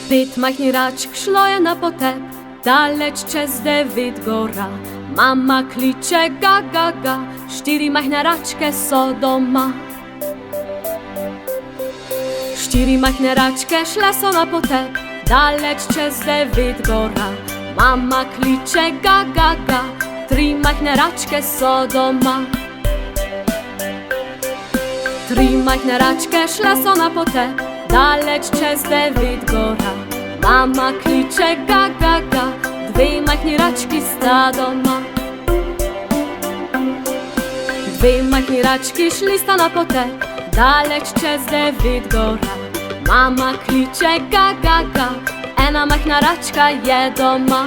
Pit machnie raczk szloje na potep, daleć čez 9 gora. Mama kliče ga ga ga, 4 majhne račke so doma. 4 majhne račke šle so na potep, daleć čez 9 gora. Mama kliče ga ga ga, 3 majhne račke so doma. 3 majhne račke šle so na potep, daleć čez 9 gora. Mama kliče ga ga ga, 2 majhni rački sta doma. 2 majhni rački šli sta na potep, daleć čez 9 gora. Mama kliče ga ga ga, 1 majhna račka je doma.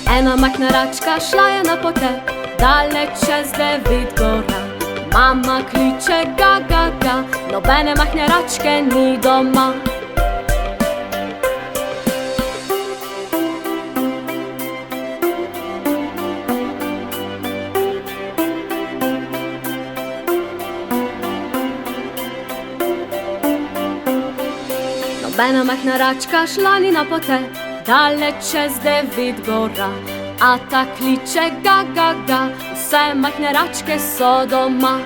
1 majhna račka šla je na potep, daleć čez 9 gora. Mama kliče ga ga ga, nobene majhne račke ni doma. Nobena majhna račka šla ni na potep, daleć čez 9 gora. A ta kliče ga ga ga, vse majhne račke so doma.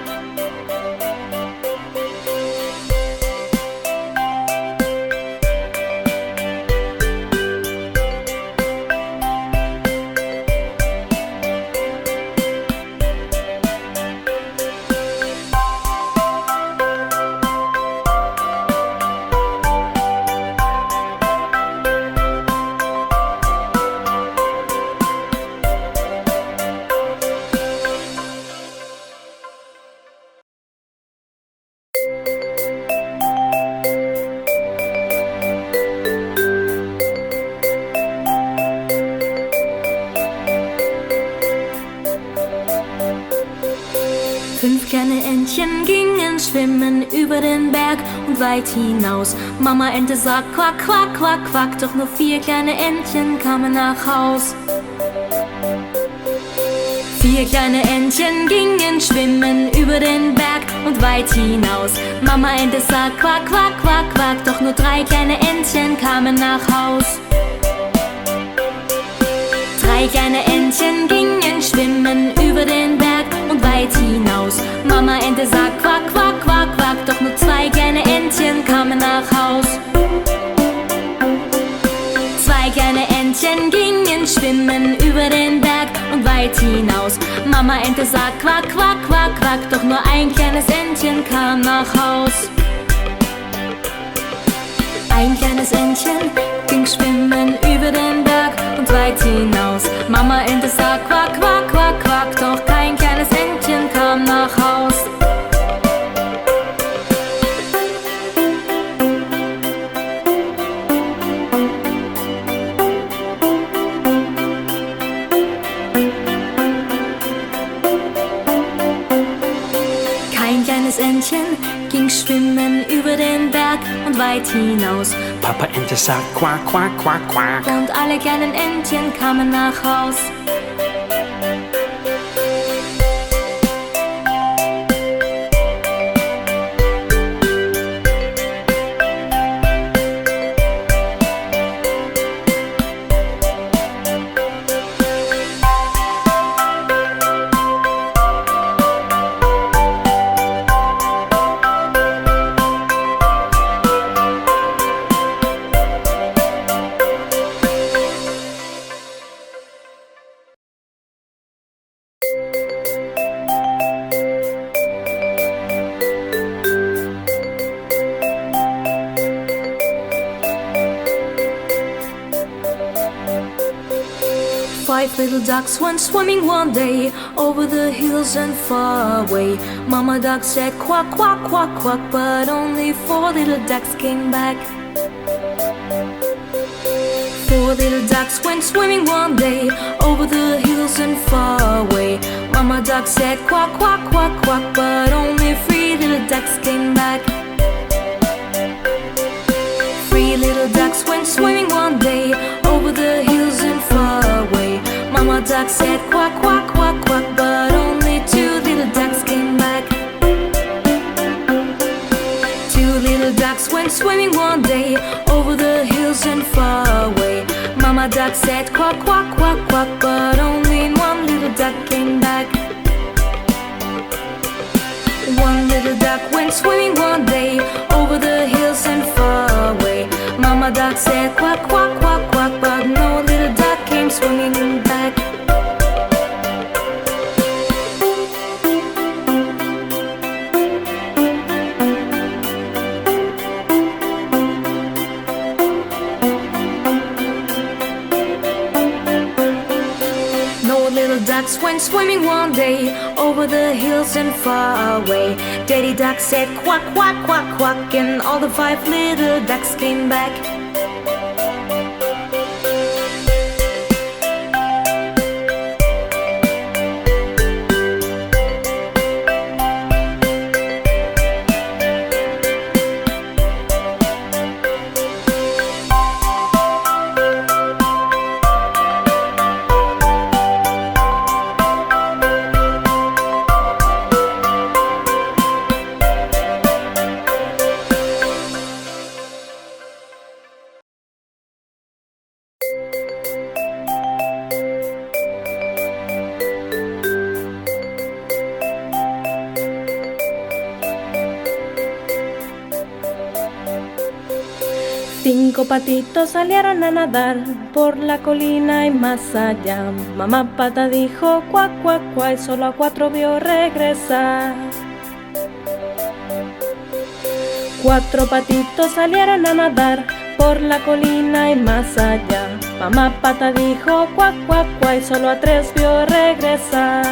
Fünf kleine Entchen gingen schwimmen über den Berg und weit hinaus. Mama Ente sagt quack, quack, quack, quack, doch nur 4 kleine Entchen kamen nach Haus. 4 kleine Entchen gingen schwimmen über den Berg und weit hinaus. Mama Ente sagt quack, quack, quack, quack, doch nur 3 kleine Entchen kamen nach Haus. 3 kleine Entchen gingen schwimmen über den Berg und weit hinaus. Mama Ente sagt quack, quack, quack, quack, doch nur 2 kleine Entchen kamen nach Haus. 2 kleine Entchen gingen schwimmen über den Berg und weit hinaus. Mama Ente sagt quack, quack, quack, quack, doch nur 1 kleines Entchen kam nach Haus. 1 kleines Entchen ging schwimmen über den Berg und weit hinaus. Mama Ente sagt quack, quack, quack, quack, doch kein kleines Entchen kam nach Haus. Kein kleines Entchen ging schwimmen über den Berg und weit hinaus. Papa Ente sagt quack, quack, quack, quack. Und alle kleinen Entchen kamen nach Haus. Five little ducks went swimming one day over the hills and far away. Mama duck said quack, quack, quack, quack, but only 4 little ducks came back. 4 little ducks went swimming one day over the hills and far away. Mama duck said quack, quack, quack, quack, but only 3 little ducks came back. 3 little ducks went swimming one day over the hills and far away. Mama duck said quack, quack, quack, quack, but only 2 little ducks came back. 2 little little ducks went swimming one day over the hills and far away. Mama duck said quack, quack, quack, quack, but only one little duck came back. One little duck went swimming one day over the hills and far away. Mama duck said quack, quack, quack, quack, but no little duck came swimming back. Ducks went swimming one day over the hills and far away. Daddy duck said quack, quack, quack, quack, and all the 5 little ducks came back. Cinco patitos salieron a nadar por la colina y más allá. Mamá pata dijo cuac, cuac, cuac, y solo a 4 vio regresar. 4 patitos salieron a nadar por la colina y más allá. Mamá pata dijo cuac, cuac, cuac, y solo a 3 vio regresar.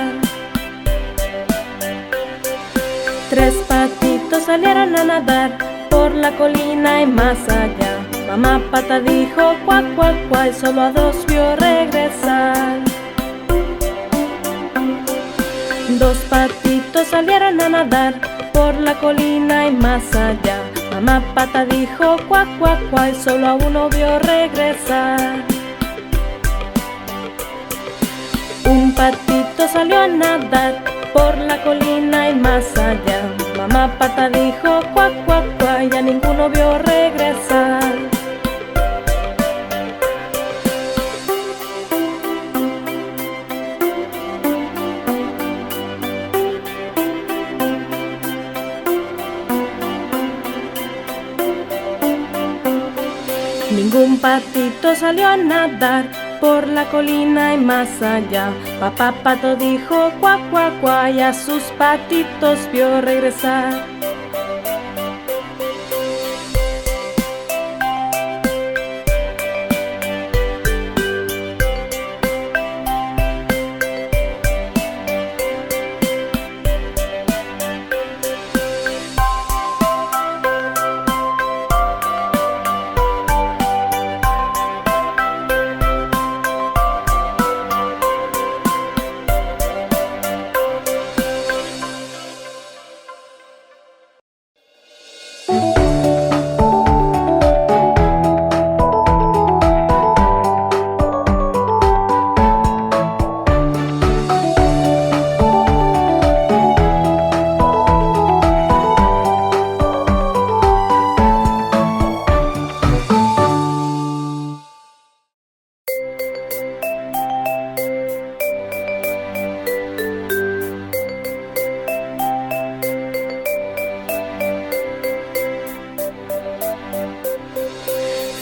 3 patitos salieron a nadar por la colina y más allá. Mamá pata dijo cuac, cuac, cuac, y solo a 2 vio regresar. 2 patitos salieron a nadar por la colina y más allá. Mamá pata dijo cuac, cuac, cuac, y solo a 1 vio regresar. Un patito salió a nadar por la colina y más allá. Mamá pata dijo cuac, cuac, cuac, y a ninguno vio regresar. Ningún patito salió a nadar por la colina y más allá. Papá pato dijo cuac, cuac, cuac, y a sus patitos vio regresar.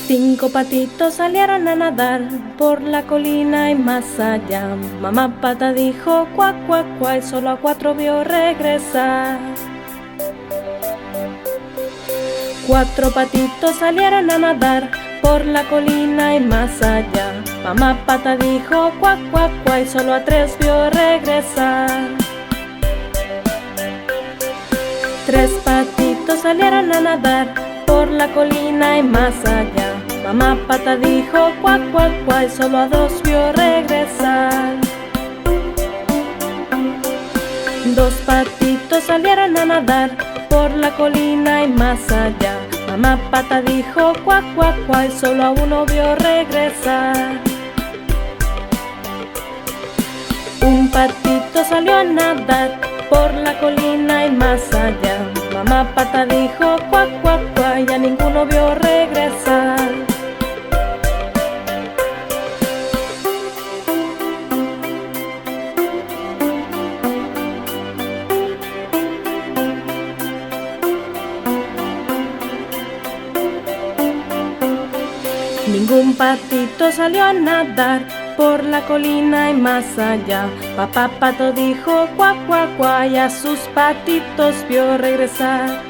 Cinco patitos salieron a nadar por la colina y más allá. Mamá pata dijo cuac, cuac, cuac, y solo a 4 vio regresar. 4 patitos salieron a nadar por la colina y más allá. Mamá pata dijo cuac, cuac, cuac, y solo a 3 vio regresar. 3 patitos salieron a nadar por la colina y más allá. Mamá pata dijo cuac, cuac, cuac, y solo a 2 vio regresar. 2 patitos salieron a nadar por la colina y más allá. Mamá pata dijo cuac, cuac, cuac, y solo a 1 vio regresar. Un patito salió a nadar por la colina y más allá. Mamá pata dijo cuac, cuac, cuac, y a ninguno vio regresar. Ningún patito salió a nadar por la colina y más allá. Papá pato dijo cuac, cuac, cuac, y a sus patitos vio regresar.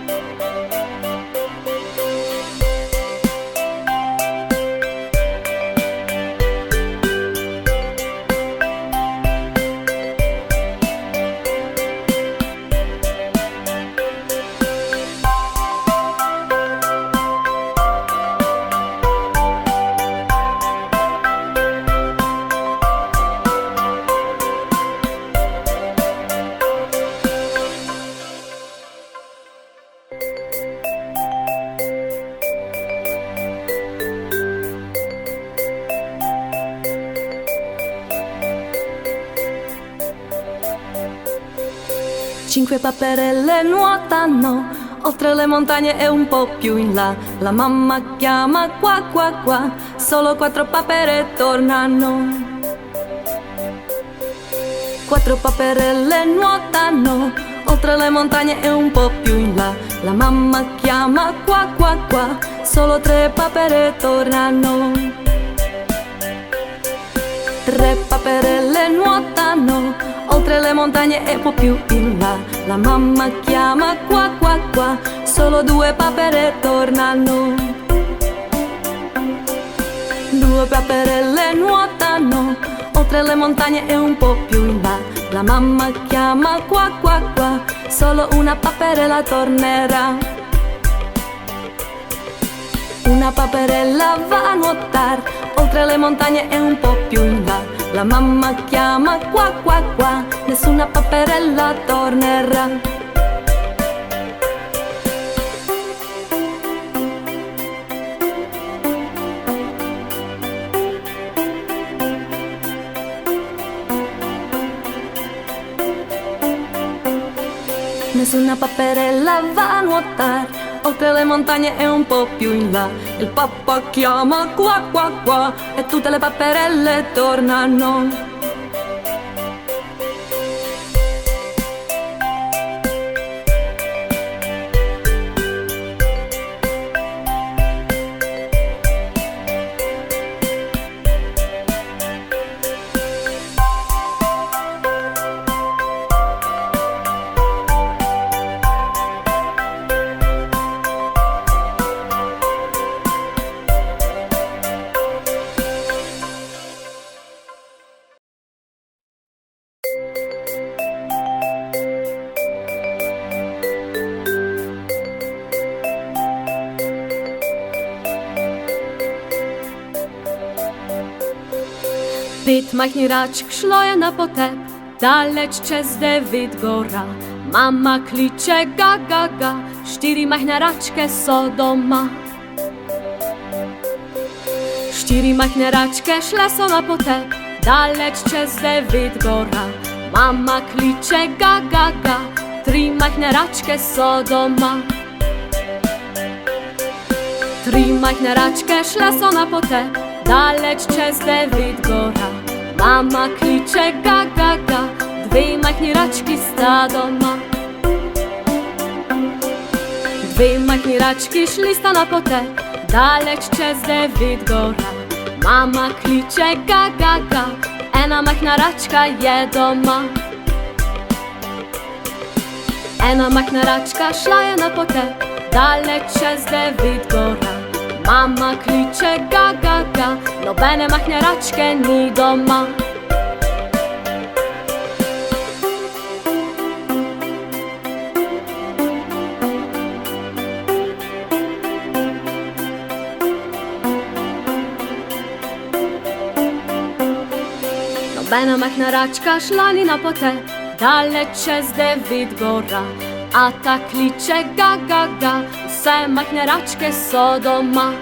Cinque paperelle nuotano oltre le montagne e un po' più in là. La mamma chiama qua qua qua, solo 4 papere tornano. 4 paperelle nuotano oltre le montagne e un po' più in là. La mamma chiama qua qua qua, solo 3 papere tornano. 3 paperelle nuotano oltre le montagne e un po' più in là. La mamma chiama qua qua qua, solo 2 papere tornano. 2 paperelle nuotano oltre le montagne e un po' più in là. La mamma chiama qua qua qua, solo una paperella tornerà. Una paperella va a nuotare oltre le montagne e un po' più in là. La mamma chiama qua qua qua, nessuna paperella tornerà. Nessuna paperella va a nuotare oltre le montagne e un po' più in là. Il papà chiama qua qua qua e tutte le paperelle tornano. Pitmachni raczk szloje na potep, daleć przez David gora. Mama klicze ga ga ga, 4 machne raczkę so doma. 4 machne raczkę szle so na potep, daleć przez David gora. Mama klicze ga ga ga, 3 machne raczkę so doma. 3 machne raczkę szle so na potep, daleć przez David gora. Mama klicze ga ga ga, 2 machni raczki sta doma. 2 machni raczki szli sta na potep, daleć przez David gora. Mama klicze ga ga ga, ena machna raczka je doma. Ena machna raczka szla je na potep, daleć przez David gora. Mama klicze ga ga ga, no bene machne raczkę ni doma. No bene machna raczka szla ni na potep, daleć przez David gora. A ta klicze ga ga ga, se machne raczkę so doma.